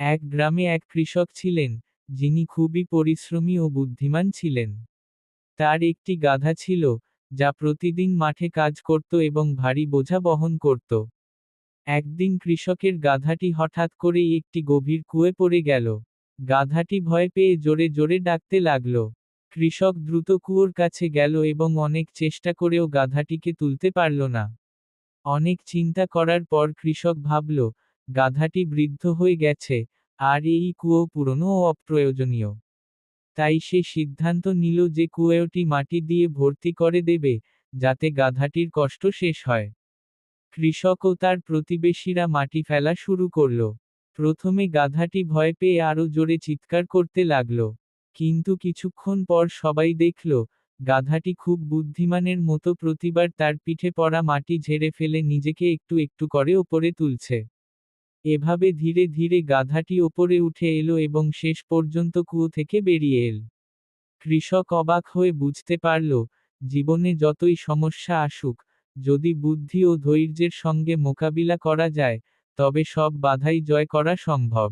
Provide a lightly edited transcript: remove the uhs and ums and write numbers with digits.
এক গ্রামে এক কৃষক ছিলেন, যিনি খুবই পরিশ্রমী ও বুদ্ধিমান ছিলেন। তার একটি গাধা ছিল, যা প্রতিদিন মাঠে কাজ করত এবং ভারী বোঝা বহন করত। একদিন কৃষকের গাধাটি হঠাৎ করেই একটি গভীর কুয়োয় পড়ে গেল। গাধাটি ভয় পেয়ে জোরে জোরে ডাকতে লাগল। কৃষক দ্রুত কুয়োর কাছে গেল এবং অনেক চেষ্টা করেও গাধাটিকে তুলতে পারল না। অনেক চিন্তা করার পর কৃষক ভাবল, গাধাটি বৃদ্ধ হয়ে গেছে, আর এই কুয়ো পুরনো ও অপ্রয়োজনীয়। তাই সে সিদ্ধান্ত নিল যে কুয়োটি মাটি দিয়ে ভর্তি করে দেবে, যাতে গাধাটির কষ্ট শেষ হয়। কৃষক ও তার প্রতিবেশীরা মাটি ফেলা শুরু করল। প্রথমে গাধাটি ভয় পেয়ে আরো জোরে চিৎকার করতে লাগল। কিন্তু কিছুক্ষণ পর সবাই দেখল, গাধাটি খুব বুদ্ধিমানের মতো প্রতিবার তার পিঠে পড়া মাটি ঝেড়ে ফেলে নিজেকে একটু একটু করে ওপরে তুলছে। এভাবে ধীরে ধীরে গাধাটি ওপরে উঠে এলো এবং শেষ পর্যন্ত কুয়ো থেকে বেরিয়ে এল। কৃষক অবাক হয়ে বুঝতে পারল, জীবনে যতই সমস্যা আসুক, যদি বুদ্ধি ও ধৈর্যের সঙ্গে মোকাবিলা করা যায়, তবে সব বাধাই জয় করা সম্ভব।